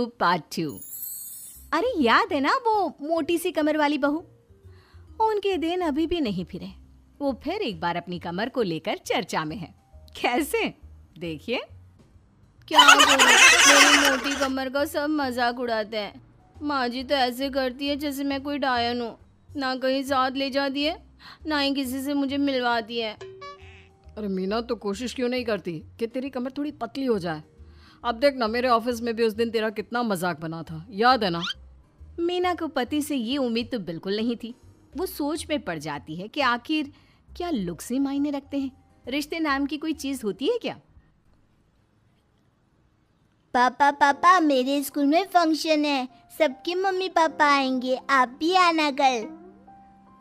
बहू पार्ट 2। अरे याद है ना वो मोटी सी कमर वाली बहू? उनके दिन अभी भी नहीं फिरे। वो फिर एक बार अपनी कमर को लेकर चर्चा में है। कैसे? देखिए। क्या करूं, मेरी मोटी कमर का सब मजाक उड़ाते हैं। माँ जी तो ऐसे करती है जैसे मैं कोई डायन हूँ। ना कहीं साथ ले जाती है, ना ही किसी से मुझे मिलवाती है। अरे मीना, तो कोशिश क्यों नहीं करती कि तेरी कमर थोड़ी पतली हो जाए? अब देख ना, मेरे ऑफिस में भी उस दिन तेरा कितना मजाक बना था, याद है ना? मीना को पति से ये उम्मीद तो बिल्कुल नहीं थी। वो सोच में पड़ जाती है कि आखिर क्या लुक्स ही मायने रखते हैं? रिश्ते नाम की कोई चीज होती है क्या? पापा पापा, मेरे स्कूल में फंक्शन है, सबके मम्मी पापा आएंगे, आप भी आना कल।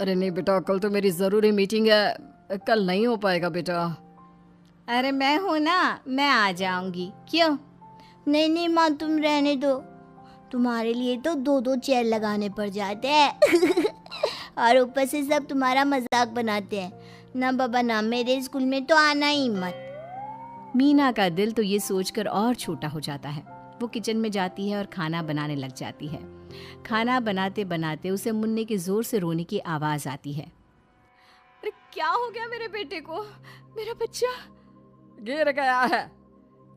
अरे नहीं बेटा, कल तो मेरी ज़रूरी मीटिंग है, कल नहीं हो पाएगा बेटा। अरे मैं हूं ना, मैं आ जाऊंगी। क्यों? नहीं नहीं माँ, तुम रहने दो, तुम्हारे लिए तो 2-2 चेयर लगाने पड़ जाते हैं और ऊपर से सब तुम्हारा मजाक बनाते हैं। ना बाबा ना, मेरे स्कूल में तो आना ही मत। मीना का दिल तो ये सोचकर और छोटा हो जाता है। वो किचन में जाती है और खाना बनाने लग जाती है। खाना बनाते बनाते उसे मुन्ने के जोर से रोने की आवाज आती है। अरे क्या हो गया मेरे बेटे को? मेरा बच्चा गिर गया है।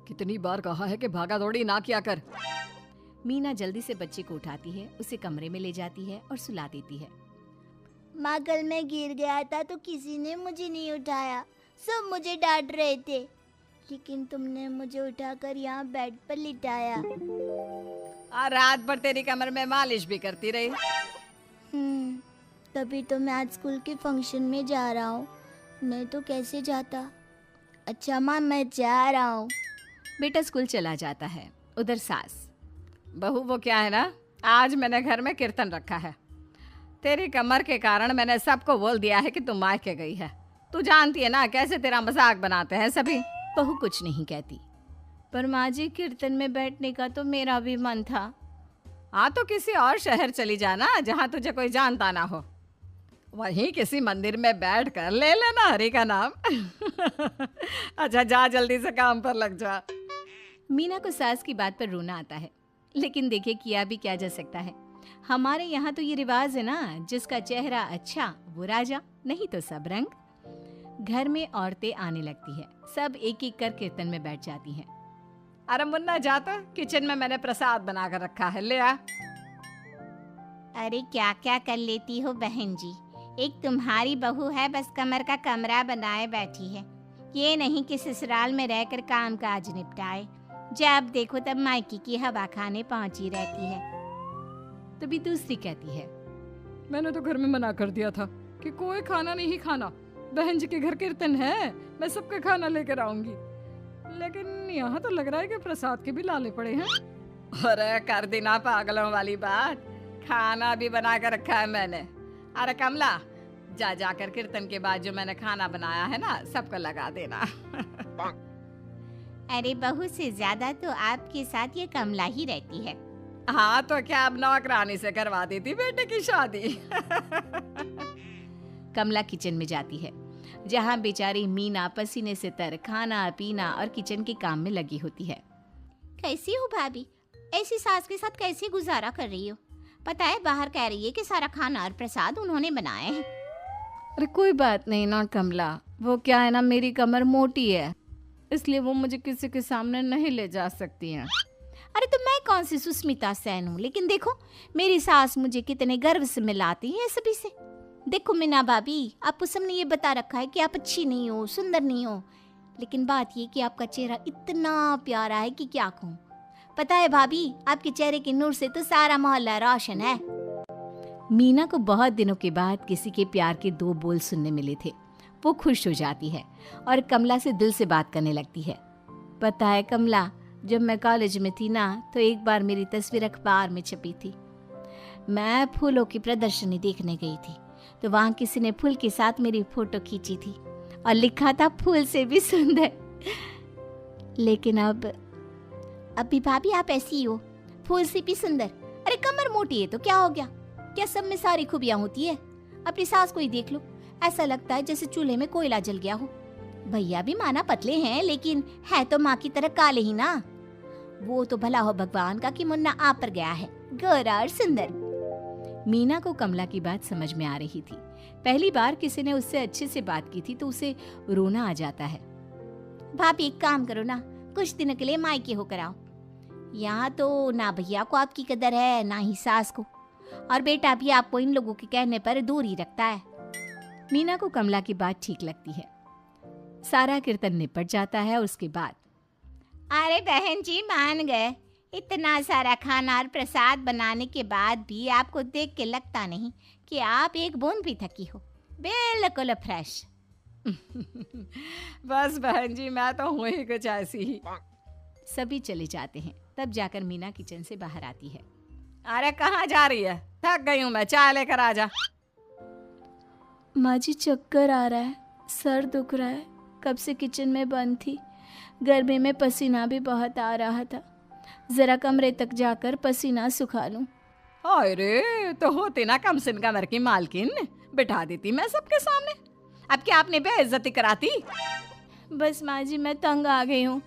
कितनी बार कहा है कि भागा दौड़ी ना किया कर। मीना जल्दी से बच्चे को उठाती है, उसे कमरे में ले जाती है और सुला देती है। माँ, कल मैं गिर गया था तो किसी ने मुझे नहीं उठाया, सब मुझे डांट रहे थे, लेकिन तुमने मुझे उठाकर यहाँ बेड पर लिटाया। और रात भर तेरी कमर में मालिश भी करती रही। तभी तो मैं आज स्कूल के फंक्शन में जा रहा हूँ, नहीं तो कैसे जाता। अच्छा माँ, मैं जा रहा हूँ। बेटा स्कूल चला जाता है। उधर सास, बहू वो क्या है ना, आज मैंने घर में कीर्तन रखा है। तेरी कमर के कारण मैंने सबको बोल दिया है कि तुम मायके गई है। तू जानती है ना कैसे तेरा मजाक बनाते हैं सभी। बहू कुछ नहीं कहती। पर माँ जी, कीर्तन में बैठने का तो मेरा भी मन था। हाँ तो किसी और शहर चली जाना जहाँ तुझे कोई जानता ना हो, वहीं किसी मंदिर में बैठ कर ले लेना हरि का नाम अच्छा जा, जल्दी से काम पर लग जा। मीना को सास की बात पर रोना आता है, लेकिन देखिए किया भी क्या जा सकता है। हमारे यहाँ तो ये रिवाज है ना, जिसका चेहरा अच्छा वो राजा, नहीं तो सब रंग। घर में औरतें आने लगती है, सब एक एक कर कीर्तन में बैठ जाती हैं। अरे मुन्ना जा तो, किचन में मैंने प्रसाद बना कर रखा है, ले आ। अरे क्या क्या कर लेती हो बहन जी, एक तुम्हारी बहू है बस कमर का कमरा बनाए बैठी है। ये नहीं कि ससुराल में रहकर काम काज निपटाए, जब देखो तब मायके की हवा खाने पहुंची रहती है। तभी दूसरी कहती है, मैंने तो घर में मना कर दिया था कि कोई खाना नहीं खाना, बहन जी के घर कीर्तन है, मैं सबका खाना लेकर आऊंगी, लेकिन यहाँ तो लग रहा है कि प्रसाद के भी लाले पड़े हैं। अरे कर देना पागलों वाली बात, खाना भी बना कर रखा है मैंने। अरे कमला, जा जाकर कीर्तन के बाद जो मैंने खाना बनाया है ना, सबको लगा देना अरे बहू से ज्यादा तो आपके साथ ये कमला ही रहती है। हाँ तो क्या अब नौकरानी से करवा दी थी बेटे की शादी कमला किचन में जाती है, जहाँ बेचारी मीना पसीने से तर खाना पीना और किचन के काम में लगी होती है। कैसी हो भाभी, ऐसी सास के साथ कैसे गुजारा कर रही हो? पता है बाहर कह रही है कि सारा खाना और प्रसाद उन्होंने बनाए हैं। अरे कोई बात नहीं ना कमला, वो क्या है ना, मेरी कमर मोटी है, इसलिए वो मुझे किसी के सामने नहीं ले जा सकती हैं। अरे तो मैं कौन सी सुस्मिता सेन हूँ, लेकिन देखो मेरी सास मुझे कितने गर्व से मिलाती है सभी से। देखो मीना भाभी, आपको सबने ये बता रखा है कि आप अच्छी नहीं हो, सुंदर नहीं हो, लेकिन बात ये कि आपका चेहरा इतना प्यारा है कि क्या कहूँ। पता है भाभी, आपके चेहरे के नूर से तो सारा मोहल्ला रोशन है। मीना को बहुत दिनों के बाद किसी के प्यार के 2 बोल सुनने मिले थे। वो खुश हो जाती है और कमला से दिल से बात करने लगती है। पता है कमला, जब मैं कॉलेज में थी ना, तो एक बार मेरी तस्वीर अखबार में छपी थी। मैं फूलों की प्रदर्शनी देखने गई थी, तो वहाँ किसी ने फूल के साथ मेरी फोटो खींची थी और लिखा था फूल से भी सुंदर। लेकिन अभी भाभी आप ऐसी हो, फूल से भी सुंदर। अरे कमर मोटी है तो क्या हो गया, क्या सब में सारी खूबियां होती है? अपनी सास को ही देख लो, ऐसा लगता है जैसे चूल्हे में कोयला जल गया हो। भैया भी माना पतले हैं, लेकिन है तो माँ की तरह काले ही ना। वो तो भला हो भगवान का कि मुन्ना आप पर गया है, गोरा और सुंदर। मीना को कमला की बात समझ में आ रही थी। पहली बार किसी ने उससे अच्छे से बात की थी तो उसे रोना आ जाता है। भाभी एक काम करो ना, कुछ दिनों के लिए मायके होकर आओ। यहाँ तो ना भैया को आपकी कदर है ना ही सास को, और बेटा भी आपको इन लोगों के कहने पर दूर ही रखता है। मीना को कमला की बात ठीक लगती है। सारा कीर्तन निपट जाता है। उसके बाद अरे बहन जी मान गए, इतना सारा खाना और प्रसाद बनाने के बाद भी आपको देख के लगता नहीं कि आप एक बूंद भी थकी हो, बिल्कुल फ्रेश। बस बहन जी मैं तो हूँ ही कुछ ऐसी ही। सभी चले जाते हैं। तब जाकर मीना किचन से बाहर आती है। अरे कहाँ जा रही है? थक गई हूँ मैं, चाय लेकर आ जा। माँ जी चक्कर आ रहा है, सर दुख रहा है, कब से किचन में बंद थी, गर्मी में पसीना भी बहुत आ रहा था, जरा कमरे तक जाकर पसीना सुखा लूं। अरे तो होती ना कम सिन कमर की मालकिन, बिठा देती मैं सबके सामने। अब क्या आपने बेइज्जती कराती? बस माँ जी मैं तंग आ गई हूँ,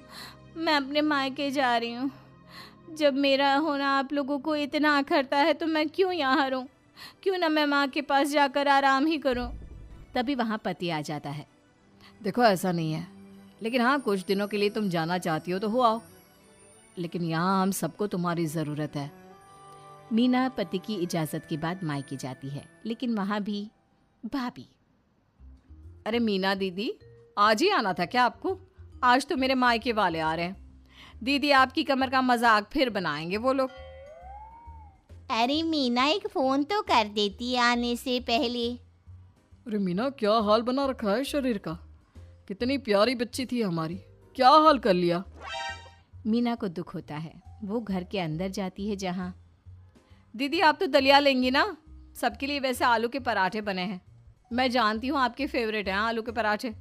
मैं अपने मायके जा रही हूँ। जब मेरा होना आप लोगों को इतना अखरता है तो मैं क्यों यहाँ रहूँ, क्यों ना मैं माँ के पास जाकर आराम ही करूँ। तभी वहाँ पति आ जाता है। देखो ऐसा नहीं है, लेकिन हाँ कुछ दिनों के लिए तुम जाना चाहती हो तो हो आओ, लेकिन यहाँ हम सबको तुम्हारी ज़रूरत है। मीना पति की इजाज़त के बाद मायके जाती है, लेकिन वहाँ भी भाभी। अरे मीना दीदी आज ही आना था क्या आपको? आज तो मेरे मायके वाले आ रहे हैं। दीदी आपकी कमर का मजाक फिर बनाएंगे वो लोग। अरे मीना एक फोन तो कर देती आने से पहले। अरे मीना क्या हाल बना रखा है शरीर का, कितनी प्यारी बच्ची थी हमारी, क्या हाल कर लिया। मीना को दुख होता है। वो घर के अंदर जाती है जहाँ दीदी आप तो दलिया लेंगी ना? सबके लिए वैसे आलू के पराठे बने हैं, मैं जानती हूँ आपके फेवरेट हैं आलू के पराठे,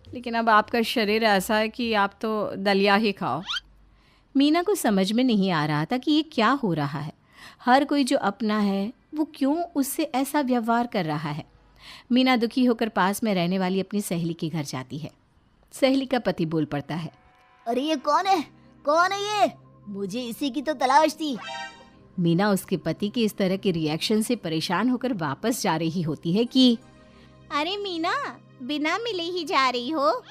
लेकिन अब आपका शरीर ऐसा है कि आप तो दलिया ही खाओ। मीना को समझ में नहीं आ रहा था कि ये क्या हो रहा है। हर कोई जो अपना है वो क्यों उससे ऐसा व्यवहार कर रहा है। मीना दुखी होकर पास में रहने वाली अपनी सहेली के घर जाती है। सहेली का पति बोल पड़ता है, अरे ये कौन है, कौन है ये? मुझे इसी की तो तलाश थी। मीना उसके पति के इस तरह के रिएक्शन से परेशान होकर वापस जा रही होती है कि अरे मीना बिना मिले ही जा रही हो?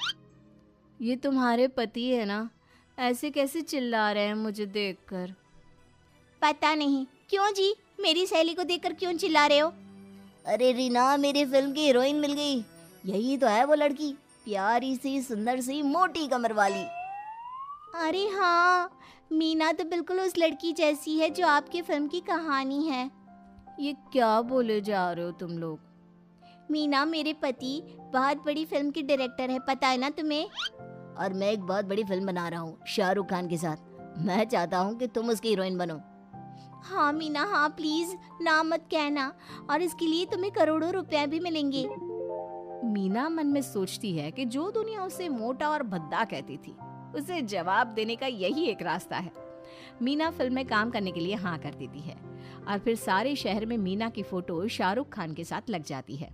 ये तुम्हारे पति है ना, ऐसे कैसे चिल्ला रहे हैं मुझे देखकर। पता नहीं क्यों जी, मेरी सहेली को देखकर क्यों चिल्ला रहे हो? अरे रीना मेरी फिल्म की हीरोइन मिल गई, यही तो है वो लड़की, प्यारी सी सुंदर सी मोटी कमर वाली। अरे हाँ, मीना तो बिल्कुल उस लड़की जैसी है जो आपकी फिल्म की कहानी है। ये क्या बोले जा रहे हो तुम लोग? मीना मेरे पति बहुत बड़ी फिल्म की डायरेक्टर है, पता है ना तुम्हें? और मैं एक बहुत बड़ी फिल्म बना रहा हूँ शाहरुख खान के साथ। मैं चाहता हूँ कि तुम उसकी हीरोइन बनो। हाँ मीना हाँ, प्लीज ना मत कहना, और इसके लिए तुम्हें करोड़ों रुपए भी मिलेंगे। मीना मन में सोचती है कि जो दुनिया उसे मोटा और भद्दा कहती थी, उसे जवाब देने का यही एक रास्ता है। मीना फिल्म में काम करने के लिए हाँ कर देती है और फिर सारे शहर में मीना की फोटो शाहरुख खान के साथ लग जाती है।